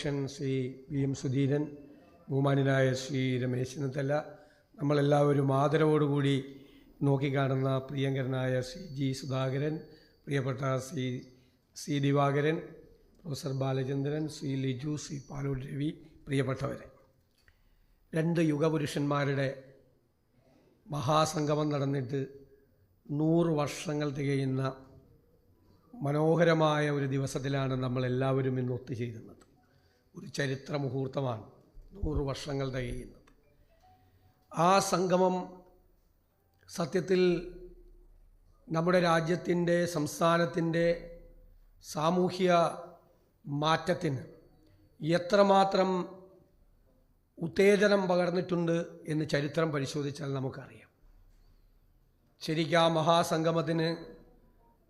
അധ്യക്ഷൻ ശ്രീ VM സുധീരൻ, ബഹുമാന്യനായ ശ്രീ രമേശ് ചെന്നിത്തല, നമ്മളെല്ലാവരും ആദരവോടുകൂടി നോക്കിക്കാണുന്ന പ്രിയങ്കരനായ ശ്രീ G സുധാകരൻ, പ്രിയപ്പെട്ട ശ്രീ ദിവാകരൻ, പ്രൊഫസർ ബാലചന്ദ്രൻ, ശ്രീ ലിജു, ശ്രീ പാലോട് രവി, പ്രിയപ്പെട്ടവരെ, രണ്ട് യുഗപുരുഷന്മാരുടെ മഹാസംഗമം നടന്നിട്ട് 100 വർഷങ്ങൾ തികയുന്ന മനോഹരമായ ഒരു ദിവസത്തിലാണ് നമ്മളെല്ലാവരും ഇന്ന് ഒത്തുചേരുന്നത്. ഒരു ചരിത്ര മുഹൂർത്തമാണ് 100 വർഷങ്ങൾ തികയുന്നത്. ആ സംഗമം സത്യത്തിൽ നമ്മുടെ രാജ്യത്തിൻ്റെ, സംസ്ഥാനത്തിൻ്റെ സാമൂഹ്യ മാറ്റത്തിന് എത്രമാത്രം ഉത്തേജനം പകർന്നിട്ടുണ്ട് എന്ന് ചരിത്രം പരിശോധിച്ചാൽ നമുക്കറിയാം. ശരിക്കും ആ മഹാസംഗമത്തിന്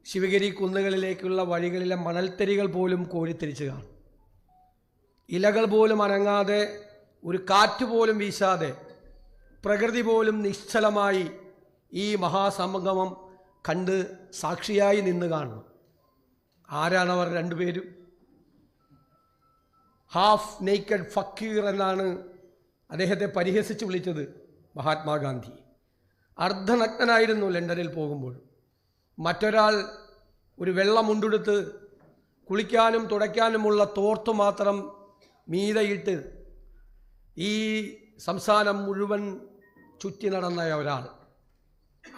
ശിവഗിരി കുന്നുകളിലേക്കുള്ള വഴികളിലെ മണൽത്തരികൾ പോലും കോരിത്തിരിച്ച് കാണും. ഇലകൾ പോലും അനങ്ങാതെ, ഒരു കാറ്റ് പോലും വീശാതെ, പ്രകൃതി പോലും നിശ്ചലമായി ഈ മഹാസംഗമം കണ്ട് സാക്ഷിയായി നിന്ന് കാണുന്നു. ആരാണവർ രണ്ടുപേരും? ഹാഫ് നെയ്ക്കഡ് ഫക്കീർ എന്നാണ് അദ്ദേഹത്തെ പരിഹസിച്ച് വിളിച്ചത് മഹാത്മാഗാന്ധി. അർദ്ധനഗ്നനായിരുന്നു ലണ്ടനിൽ പോകുമ്പോൾ. മറ്റൊരാൾ ഒരു വെള്ളമുണ്ടെടുത്ത് കുളിക്കാനും തുടയ്ക്കാനുമുള്ള തോർത്തു മാത്രം മീതയിട്ട് ഈ സംസ്ഥാനം മുഴുവൻ ചുറ്റി നടന്ന ഒരാൾ.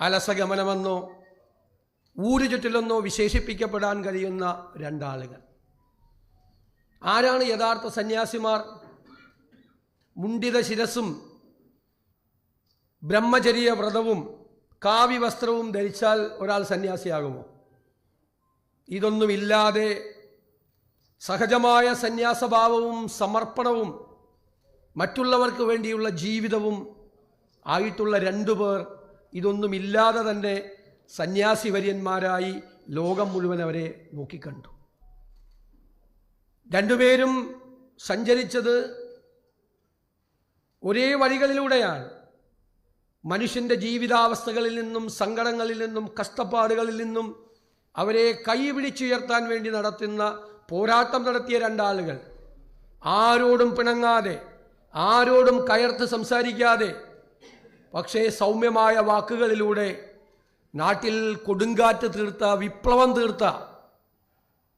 അലസഗമനമെന്നോ ഊരുചുറ്റിലെന്നോ വിശേഷിപ്പിക്കപ്പെടാൻ കഴിയുന്ന രണ്ടാളുകൾ. ആരാണ് യഥാർത്ഥ സന്യാസിമാർ? മുണ്ഡിത ശിരസും ബ്രഹ്മചര്യ വ്രതവും കാവ്യവസ്ത്രവും ധരിച്ചാൽ ഒരാൾ സന്യാസിയാകുമോ? ഇതൊന്നുമില്ലാതെ സഹജമായ സന്യാസഭാവവും സമർപ്പണവും മറ്റുള്ളവർക്ക് വേണ്ടിയുള്ള ജീവിതവും ആയിട്ടുള്ള രണ്ടുപേർ ഇതൊന്നുമില്ലാതെ തന്നെ സന്യാസിവര്യന്മാരായി ലോകം മുഴുവൻ അവരെ നോക്കിക്കണ്ടു. രണ്ടുപേരും സഞ്ചരിച്ചത് ഒരേ വഴികളിലൂടെയാണ്. മനുഷ്യൻ്റെ ജീവിതാവസ്ഥകളിൽ നിന്നും, സങ്കടങ്ങളിൽ നിന്നും, കഷ്ടപ്പാടുകളിൽ നിന്നും അവരെ കൈപിടിച്ചുയർത്താൻ വേണ്ടി നടത്തുന്ന പോരാട്ടം നടത്തിയ രണ്ടാളുകൾ. ആരോടും പിണങ്ങാതെ, ആരോടും കയർത്ത് സംസാരിക്കാതെ, പക്ഷേ സൗമ്യമായ വാക്കുകളിലൂടെ നാട്ടിൽ കൊടുങ്കാറ്റ് തീർത്ത, വിപ്ലവം തീർത്ത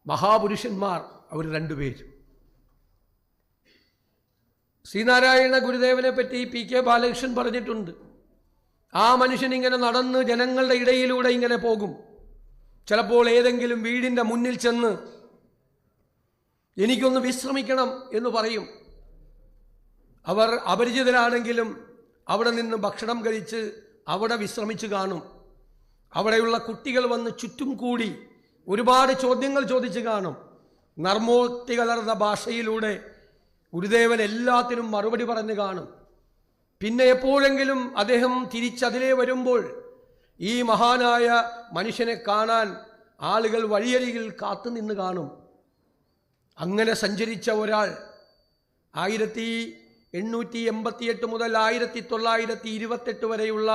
മഹാപുരുഷന്മാർ അവർ രണ്ടുപേരും. ശ്രീനാരായണ ഗുരുദേവനെ പറ്റി PK ബാലകൃഷ്ണൻ പറഞ്ഞിട്ടുണ്ട്. ആ മനുഷ്യൻ ഇങ്ങനെ നടന്ന് ജനങ്ങളുടെ ഇടയിലൂടെ ഇങ്ങനെ പോകും. ചിലപ്പോൾ ഏതെങ്കിലും വീടിൻ്റെ മുന്നിൽ ചെന്ന് എനിക്കൊന്ന് വിശ്രമിക്കണം എന്ന് പറയും. അവർ അപരിചിതരാണെങ്കിലും അവിടെ നിന്ന് ഭക്ഷണം കഴിച്ച് അവിടെ വിശ്രമിച്ച് കാണും. അവിടെയുള്ള കുട്ടികൾ വന്ന് ചുറ്റും കൂടി ഒരുപാട് ചോദ്യങ്ങൾ ചോദിച്ച് കാണും. നർമ്മോക്തി കലർന്ന ഭാഷയിലൂടെ ഗുരുദേവൻ എല്ലാത്തിനും മറുപടി പറഞ്ഞു കാണും. പിന്നെ എപ്പോഴെങ്കിലും അദ്ദേഹം തിരിച്ചതിലേ വരുമ്പോൾ ഈ മഹാനായ മനുഷ്യനെ കാണാൻ ആളുകൾ വഴിയരികിൽ കാത്തുനിന്ന് കാണും. അങ്ങനെ സഞ്ചരിച്ച ഒരാൾ 1888 മുതൽ 1928 വരെയുള്ള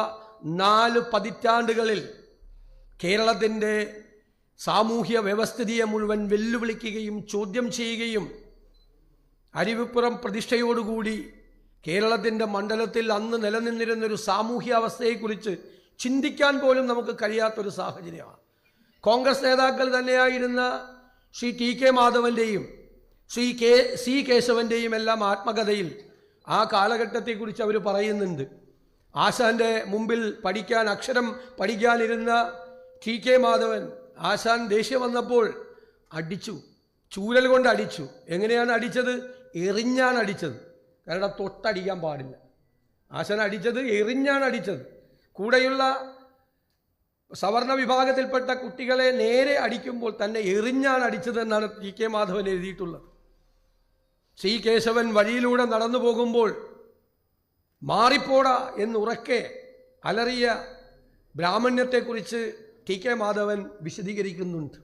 4 പതിറ്റാണ്ടുകളിൽ കേരളത്തിൻ്റെ സാമൂഹ്യ വ്യവസ്ഥിതിയെ മുഴുവൻ വെല്ലുവിളിക്കുകയും ചോദ്യം ചെയ്യുകയും അരുവിപ്പുറം പ്രതിഷ്ഠയോടുകൂടി കേരളത്തിൻ്റെ മണ്ഡലത്തിൽ അന്ന് നിലനിന്നിരുന്നൊരു സാമൂഹ്യ അവസ്ഥയെക്കുറിച്ച് ചിന്തിക്കാൻ പോലും നമുക്ക് കഴിയാത്തൊരു സാഹചര്യമാണ്. കോൺഗ്രസ് നേതാക്കൾ തന്നെയായിരുന്ന ശ്രീ TK മാധവൻ്റെയും ശ്രീ C കേശവൻ്റെയും എല്ലാം ആത്മകഥയിൽ ആ കാലഘട്ടത്തെക്കുറിച്ച് അവർ പറയുന്നുണ്ട്. ആശാൻ്റെ മുമ്പിൽ അക്ഷരം പഠിക്കാനിരുന്ന TK മാധവൻ, ആശാൻ ദേഷ്യം വന്നപ്പോൾ അടിച്ചു, ചൂരൽ കൊണ്ട് അടിച്ചു. എങ്ങനെയാണ് അടിച്ചത്? എറിഞ്ഞാണ് അടിച്ചത്. കാരണം തൊട്ടടിക്കാൻ പാടില്ല. ആശാൻ അടിച്ചത് എറിഞ്ഞാണ് അടിച്ചത്. കൂടെയുള്ള സവർണ വിഭാഗത്തിൽപ്പെട്ട കുട്ടികളെ നേരെ അടിക്കുമ്പോൾ തന്നെ എറിഞ്ഞാണ് അടിച്ചതെന്നാണ് TK മാധവൻ എഴുതിയിട്ടുള്ളത്. ശ്രീ കേശവൻ വഴിയിലൂടെ നടന്നു പോകുമ്പോൾ മാറിപ്പോടാ എന്നുറക്കെ അലറിയ ബ്രാഹ്മണ്യത്തെക്കുറിച്ച് TK മാധവൻ വിശദീകരിക്കുന്നുണ്ട്.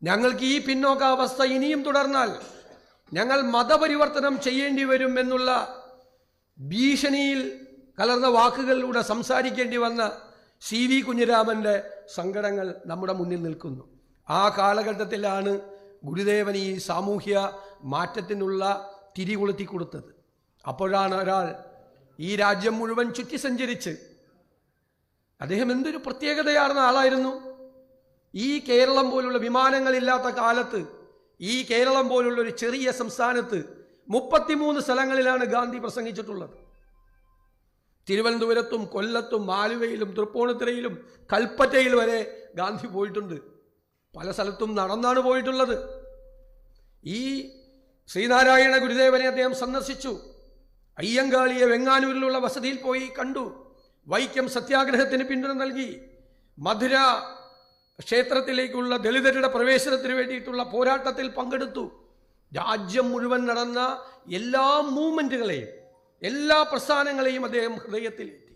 ഞങ്ങൾക്ക് ഈ പിന്നോക്കാവസ്ഥ ഇനിയും തുടർന്നാൽ ഞങ്ങൾ മതപരിവർത്തനം ചെയ്യേണ്ടി വരും എന്നുള്ള ഭീഷണിയിൽ കലർന്ന വാക്കുകളിലൂടെ സംസാരിക്കേണ്ടി വന്ന CV കുഞ്ഞിരാമൻ്റെ സങ്കടങ്ങൾ നമ്മുടെ മുന്നിൽ നിൽക്കുന്നു. ആ കാലഘട്ടത്തിലാണ് ഗുരുദേവൻ ഈ സാമൂഹ്യ മാറ്റത്തിനുള്ള തിരികൊളുത്തി കൊടുത്തത്. അപ്പോഴാണ് ഒരാൾ ഈ രാജ്യം മുഴുവൻ ചുറ്റി സഞ്ചരിച്ച്, അദ്ദേഹം എന്തൊരു പ്രത്യേകതയാർന്ന ആളായിരുന്നു. ഈ കേരളം പോലുള്ള വിമാനങ്ങളില്ലാത്ത കാലത്ത്, ഈ കേരളം പോലുള്ള ഒരു ചെറിയ സംസ്ഥാനത്ത് 33 സ്ഥലങ്ങളിലാണ് ഗാന്ധി പ്രസംഗിച്ചിട്ടുള്ളത്. തിരുവനന്തപുരത്തും കൊല്ലത്തും ആലുവയിലും തൃപ്പൂണിത്തുറയിലും കൽപ്പറ്റയിൽ വരെ ഗാന്ധി പോയിട്ടുണ്ട്. പല സ്ഥലത്തും നടന്നാണ് പോയിട്ടുള്ളത്. ഈ ശ്രീനാരായണ ഗുരുദേവനെ അദ്ദേഹം സന്ദർശിച്ചു. അയ്യങ്കാളിയെ വെങ്ങാനൂരിലുള്ള വസതിയിൽ പോയി കണ്ടു. വൈക്കം സത്യാഗ്രഹത്തിന് പിന്തുണ നൽകി. മധുര ക്ഷേത്രത്തിലേക്കുള്ള ദളിതരുടെ പ്രവേശനത്തിന് വേണ്ടിയിട്ടുള്ള പോരാട്ടത്തിൽ പങ്കെടുത്തു. രാജ്യം മുഴുവൻ നടന്ന എല്ലാ മൂവ്മെന്റുകളെയും, എല്ലാ പ്രസ്ഥാനങ്ങളെയും അദ്ദേഹം ഹൃദയത്തിലേറ്റി.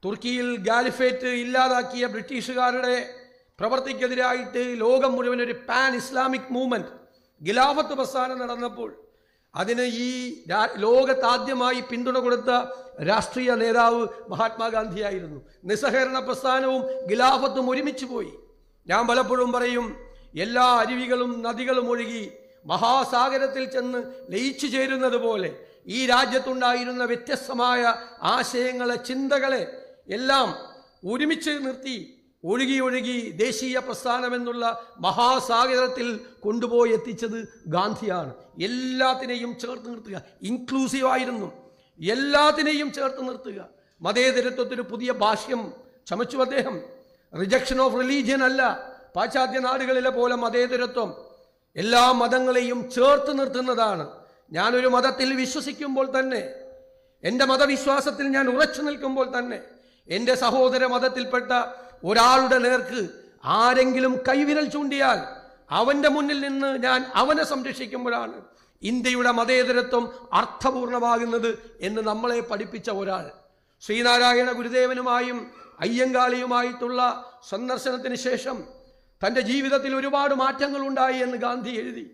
തുർക്കിയിൽ ഗാലിഫേറ്റ് ഇല്ലാതാക്കിയ ബ്രിട്ടീഷുകാരുടെ പ്രവർത്തിക്കെതിരായിട്ട് ലോകം മുഴുവൻ ഒരു പാൻ ഇസ്ലാമിക് മൂവ്മെന്റ്, ഖിലാഫത്ത് പ്രസ്ഥാനം നടന്നപ്പോൾ അതിന് ഈ ലോകത്താദ്യമായി പിന്തുണ കൊടുത്ത രാഷ്ട്രീയ നേതാവ് മഹാത്മാഗാന്ധിയായിരുന്നു. നിസ്സഹകരണ പ്രസ്ഥാനവും ഖിലാഫത്തും ഒരുമിച്ച് പോയി. ഞാൻ പലപ്പോഴും പറയും, എല്ലാ അരുവികളും നദികളും ഒഴുകി മഹാസാഗരത്തിൽ ചെന്ന് ലയിച്ചു ചേരുന്നത് പോലെ ഈ രാജ്യത്തുണ്ടായിരുന്ന വ്യത്യസ്തമായ ആശയങ്ങളെ, ചിന്തകളെ എല്ലാം ഒരുമിച്ച് നിർത്തി ഒഴുകി ദേശീയ പ്രസ്ഥാനമെന്നുള്ള മഹാസാഗരത്തിൽ കൊണ്ടുപോയി എത്തിച്ചത് ഗാന്ധിയാണ്. എല്ലാത്തിനെയും ചേർത്ത് നിർത്തുക, ഇൻക്ലൂസീവ് ആയിരുന്നു. എല്ലാത്തിനെയും ചേർത്ത് നിർത്തുക. മതേതരത്വത്തിന് പുതിയ ഭാഷ്യം ചമച്ചു അദ്ദേഹം. റിജക്ഷൻ ഓഫ് റിലീജിയൻ അല്ല പാശ്ചാത്യ നാടുകളിലെ പോലെ മതേതരത്വം. എല്ലാ മതങ്ങളെയും ചേർത്ത് നിർത്തുന്നതാണ്. ഞാനൊരു മതത്തിൽ വിശ്വസിക്കുമ്പോൾ തന്നെ, എൻ്റെ മതവിശ്വാസത്തിൽ ഞാൻ ഉറച്ചു നിൽക്കുമ്പോൾ തന്നെ, എൻ്റെ സഹോദര മതത്തിൽപ്പെട്ട ഒരാളുടെ നേർക്ക് ആരെങ്കിലും കൈവിരൽ ചൂണ്ടിയാൽ അവൻ്റെ മുന്നിൽ നിന്ന് ഞാൻ അവനെ സംരക്ഷിക്കുമ്പോഴാണ് ഇന്ത്യയുടെ മതേതരത്വം അർത്ഥപൂർണമാകുന്നത് എന്ന് നമ്മളെ പഠിപ്പിച്ച ഒരാൾ. ശ്രീനാരായണ ഗുരുദേവനുമായും അയ്യങ്കാളിയുമായിട്ടുള്ള സന്ദർശനത്തിന് ശേഷം തൻ്റെ ജീവിതത്തിൽ ഒരുപാട് മാറ്റങ്ങൾ ഉണ്ടായി എന്ന് ഗാന്ധി എഴുതി.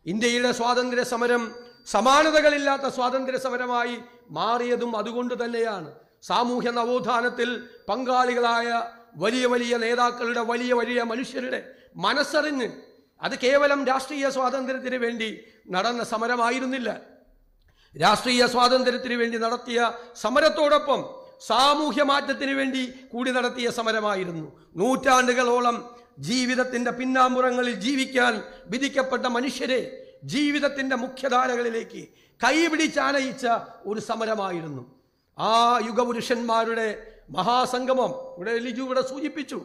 ഇന്ത്യയുടെ സ്വാതന്ത്ര്യ സമരം സമാനതകളില്ലാത്ത സ്വാതന്ത്ര്യ സമരമായി മാറിയതും അതുകൊണ്ട് തന്നെയാണ്. സാമൂഹ്യ നവോത്ഥാനത്തിൽ പങ്കാളികളായ വലിയ വലിയ നേതാക്കളുടെ, വലിയ വലിയ മനുഷ്യരുടെ മനസ്സറിഞ്ഞ്, അത് കേവലം രാഷ്ട്രീയ സ്വാതന്ത്ര്യത്തിന് വേണ്ടി നടന്ന സമരമായിരുന്നില്ല. രാഷ്ട്രീയ സ്വാതന്ത്ര്യത്തിന് വേണ്ടി നടത്തിയ സമരത്തോടൊപ്പം സാമൂഹ്യ മാറ്റത്തിന് വേണ്ടി കൂടി നടത്തിയ സമരമായിരുന്നു. നൂറ്റാണ്ടുകളോളം ജീവിതത്തിൻ്റെ പിന്നാമ്പുറങ്ങളിൽ ജീവിക്കാൻ വിധിക്കപ്പെട്ട മനുഷ്യരെ ജീവിതത്തിൻ്റെ മുഖ്യധാരകളിലേക്ക് കൈപിടിച്ചാനയിച്ച ഒരു സമരമായിരുന്നു. ആ യുഗപുരുഷന്മാരുടെ മഹാസംഗമം ഇവിടെ സൂചിപ്പിച്ചു.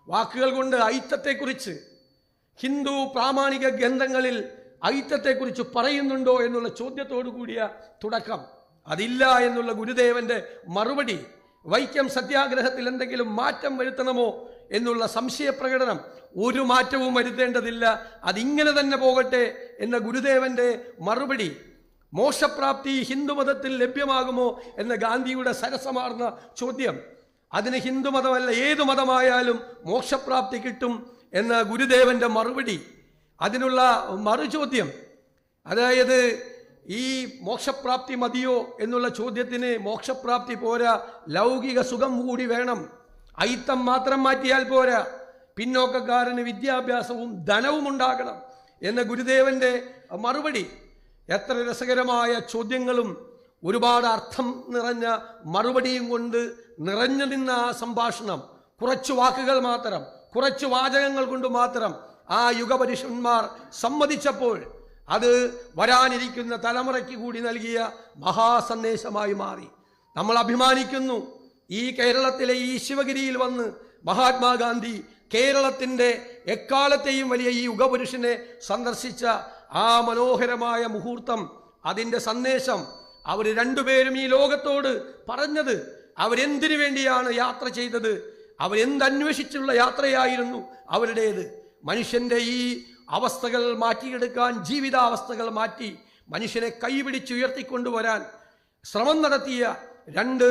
വാക്കുകൾ കൊണ്ട് ഐക്യത്തെക്കുറിച്ച്, ഹിന്ദു പ്രാമാണിക ഗ്രന്ഥങ്ങളിൽ ഐക്യത്തെക്കുറിച്ച് പറയുന്നുണ്ടോ എന്നുള്ള ചോദ്യത്തോടു കൂടിയ തുടക്കം. അതില്ല എന്നുള്ള ഗുരുദേവന്റെ മറുപടി. വൈക്കം സത്യാഗ്രഹത്തിൽ എന്തെങ്കിലും മാറ്റം വരുത്തണമോ എന്നുള്ള സംശയപ്രകടനം. ഒരു മാറ്റവും വരുത്തേണ്ടതില്ല, അതിങ്ങനെ തന്നെ പോകട്ടെ എന്ന ഗുരുദേവന്റെ മറുപടി. മോക്ഷപ്രാപ്തി ഹിന്ദുമതത്തിൽ ലഭ്യമാകുമോ എന്ന ഗാന്ധിയുടെ സരസമാർന്ന ചോദ്യം. അതിന് ഹിന്ദുമതമല്ല, ഏതു മതമായാലും മോക്ഷപ്രാപ്തി കിട്ടും എന്ന ഗുരുദേവന്റെ മറുപടി. അതിനുള്ള മറുചോദ്യം, അതായത് ഈ മോക്ഷപ്രാപ്തി മതിയോ എന്നുള്ള ചോദ്യത്തിന് മോക്ഷപ്രാപ്തി പോരാ, ലൗകിക സുഖം കൂടി വേണം. ഐത്തം മാത്രം മാറ്റിയാൽ പോരാ, പിന്നോക്കക്കാരന് വിദ്യാഭ്യാസവും ധനവും ഉണ്ടാകണം എന്ന ഗുരുദേവന്റെ മറുപടി. എത്ര രസകരമായ ചോദ്യങ്ങളും ഒരുപാട് അർത്ഥം നിറഞ്ഞ മറുപടിയും കൊണ്ട് നിറഞ്ഞു നിന്ന ആ സംഭാഷണം. കുറച്ചു വാക്കുകൾ മാത്രം, കുറച്ചു വാചകങ്ങൾ കൊണ്ട് മാത്രം ആ യുഗപുരുഷന്മാർ സമ്മതിച്ചപ്പോൾ അത് വരാനിരിക്കുന്ന തലമുറയ്ക്ക് കൂടി നൽകിയ മഹാസന്ദേശമായി മാറി. നമ്മൾ അഭിമാനിക്കുന്നു, ഈ കേരളത്തിലെ ഈ ശിവഗിരിയിൽ വന്ന് മഹാത്മാഗാന്ധി കേരളത്തിൻ്റെ എക്കാലത്തെയും വലിയ ഈ യുഗപുരുഷനെ സന്ദർശിച്ച ആ മനോഹരമായ മുഹൂർത്തം, അതിൻ്റെ സന്ദേശം അവർ രണ്ടുപേരും ഈ ലോകത്തോട് പറഞ്ഞത്, അവരെന്തിനു വേണ്ടിയാണ് യാത്ര ചെയ്തത്, അവരെന്തന്വേഷിച്ചുള്ള യാത്രയായിരുന്നു അവരുടേത്. മനുഷ്യൻ്റെ ഈ അവസ്ഥകൾ മാറ്റിയെടുക്കാൻ, ജീവിതാവസ്ഥകൾ മാറ്റി മനുഷ്യനെ കൈപിടിച്ചുയർത്തിക്കൊണ്ടുവരാൻ ശ്രമം നടത്തിയ രണ്ട്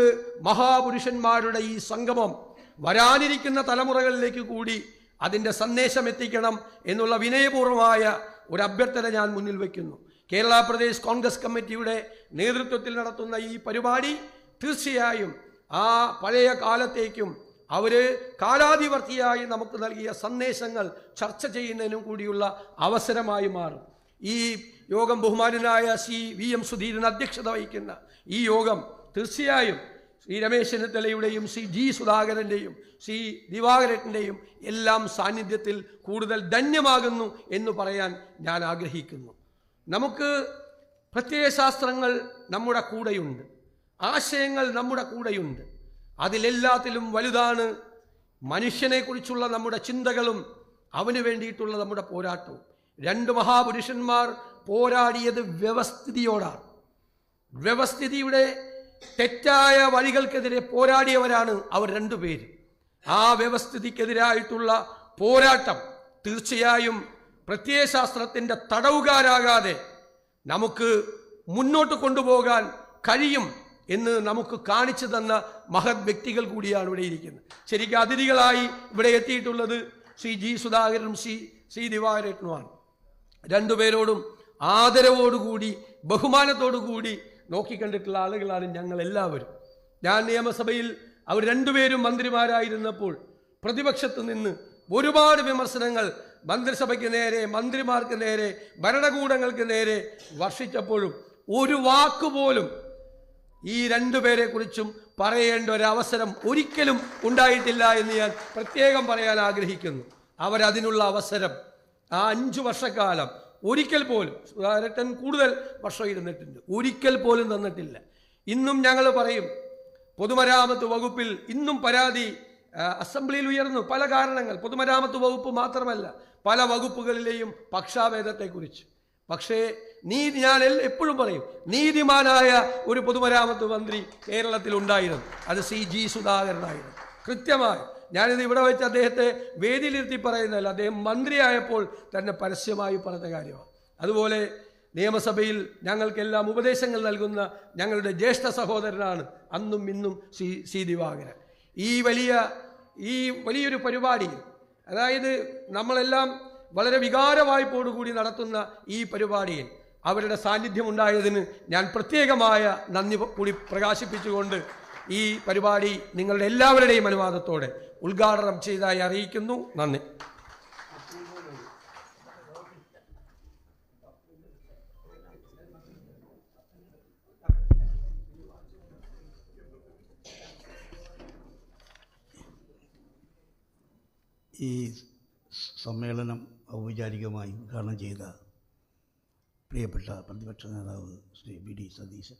മഹാപുരുഷന്മാരുടെ ഈ സംഗമം വരാനിരിക്കുന്ന തലമുറകളിലേക്ക് കൂടി അതിൻ്റെ സന്ദേശം എത്തിക്കണം എന്നുള്ള വിനയപൂർവമായ ഒരു അഭ്യർത്ഥന ഞാൻ മുന്നിൽ വയ്ക്കുന്നു. കേരള പ്രദേശ് കോൺഗ്രസ് കമ്മിറ്റിയുടെ നേതൃത്വത്തിൽ നടത്തുന്ന ഈ പരിപാടി തീർച്ചയായും ആ പഴയ കാലത്തേക്കും അവർ കാലാതിവർത്തിയായി നമുക്ക് നൽകിയ സന്ദേശങ്ങൾ ചർച്ച ചെയ്യുന്നതിനും കൂടിയുള്ള അവസരമായി മാറും. ഈ യോഗം ബഹുമാനനായ ശ്രീ VM സുധീരൻ അധ്യക്ഷത വഹിക്കുന്ന ഈ യോഗം തീർച്ചയായും ശ്രീ രമേശ് ചെന്നിത്തലയുടെയും ശ്രീ G സുധാകരൻ്റെയും ശ്രീ ദിവാകരൻ്റെയും എല്ലാം സാന്നിധ്യത്തിൽ കൂടുതൽ ധന്യമാകുന്നു എന്ന് പറയാൻ ഞാൻ ആഗ്രഹിക്കുന്നു. നമുക്ക് പ്രത്യയശാസ്ത്രങ്ങൾ നമ്മുടെ കൂടെയുണ്ട്, ആശയങ്ങൾ നമ്മുടെ കൂടെയുണ്ട്. അതിലെല്ലാത്തിലും വലുതാണ് മനുഷ്യനെക്കുറിച്ചുള്ള നമ്മുടെ ചിന്തകളും അവന് വേണ്ടിയിട്ടുള്ള നമ്മുടെ പോരാട്ടവും. രണ്ട് മഹാപുരുഷന്മാർ പോരാടിയത് വ്യവസ്ഥിതിയോടാണ്. വ്യവസ്ഥിതിയുടെ തെറ്റായ വഴികൾക്കെതിരെ പോരാടിയവരാണ് അവർ രണ്ടുപേരും. ആ വ്യവസ്ഥിതിക്കെതിരായിട്ടുള്ള പോരാട്ടം തീർച്ചയായും പ്രത്യയശാസ്ത്രത്തിൻ്റെ തടവുകാരാകാതെ നമുക്ക് മുന്നോട്ട് കൊണ്ടുപോകാൻ കഴിയും എന്ന് നമുക്ക് കാണിച്ചു തന്ന മഹത് വ്യക്തികൾ കൂടിയാണ് ഇവിടെ ഇരിക്കുന്നത്. ശരിക്കും അതിഥികളായി ഇവിടെ എത്തിയിട്ടുള്ളത് ശ്രീ G സുധാകരനും ശ്രീ ദിവാകരനുമാണ്. രണ്ടുപേരോടും ആദരവോടുകൂടി ബഹുമാനത്തോടുകൂടി നോക്കിക്കണ്ടിട്ടുള്ള ആളുകളാണ് ഞങ്ങൾ എല്ലാവരും. ഞാൻ നിയമസഭയിൽ അവർ രണ്ടുപേരും മന്ത്രിമാരായിരുന്നപ്പോൾ പ്രതിപക്ഷത്ത് നിന്ന് ഒരുപാട് വിമർശനങ്ങൾ മന്ത്രിസഭയ്ക്ക് നേരെ, മന്ത്രിമാർക്ക് നേരെ, ഭരണകൂടങ്ങൾക്ക് നേരെ വർഷിച്ചപ്പോഴും ഒരു വാക്കുപോലും ഈ രണ്ടുപേരെ കുറിച്ചും പറയേണ്ട ഒരവസരം ഒരിക്കലും ഉണ്ടായിട്ടില്ല എന്ന് ഞാൻ പ്രത്യേകം പറയാൻ ആഗ്രഹിക്കുന്നു. അവരതിനുള്ള അവസരം ആ 5 വർഷക്കാലം ഒരിക്കൽ പോലും, സുധാകരൻ കൂടുതൽ വർഷം ഇരുന്നിട്ടുണ്ട്, ഒരിക്കൽ പോലും തന്നിട്ടില്ല. ഇന്നും ഞങ്ങൾ പറയും, പൊതുമരാമത്ത് വകുപ്പിൽ ഇന്നും പരാതി അസംബ്ലിയിൽ ഉയർന്നു. പല കാരണങ്ങൾ, പൊതുമരാമത്ത് വകുപ്പ് മാത്രമല്ല പല വകുപ്പുകളിലെയും പക്ഷാഭേദത്തെക്കുറിച്ച്. പക്ഷേ ഞാൻ എപ്പോഴും പറയും, നീതിമാനായ ഒരു പൊതുമരാമത്ത് മന്ത്രി കേരളത്തിൽ ഉണ്ടായിരുന്നു. അത് ശ്രീ G സുധാകരനായിരുന്നു. കൃത്യമായി ഞാനിത് ഇവിടെ വെച്ച് അദ്ദേഹത്തെ വേദിയിലിരുത്തി പറയുന്നതല്ല, അദ്ദേഹം മന്ത്രിയായപ്പോൾ തന്നെ പരസ്യമായി പറഞ്ഞ കാര്യമാണ്. അതുപോലെ നിയമസഭയിൽ ഞങ്ങൾക്കെല്ലാം ഉപദേശങ്ങൾ നൽകുന്ന ഞങ്ങളുടെ ജ്യേഷ്ഠ സഹോദരനാണ് അന്നും ഇന്നും ശ്രീ ദിവാകരൻ. ഈ വലിയൊരു പരിപാടിയിൽ, അതായത് നമ്മളെല്ലാം വളരെ വികാരവായ്പോടുകൂടി നടത്തുന്ന ഈ പരിപാടിയിൽ അവരുടെ സാന്നിധ്യം ഉണ്ടായതിന് ഞാൻ പ്രത്യേകമായ നന്ദി കൂടി പ്രകാശിപ്പിച്ചുകൊണ്ട് ഈ പരിപാടി നിങ്ങളുടെ എല്ലാവരുടെയും അനുവാദത്തോടെ ഉദ്ഘാടനം ചെയ്തതായി അറിയിക്കുന്നു. നന്ദി. ഈ സമ്മേളനം ഔപചാരികമായി ഉദ്ഘാടനം ചെയ്ത പ്രിയപ്പെട്ട പ്രതിപക്ഷ നേതാവ് ശ്രീ VD സതീശൻ,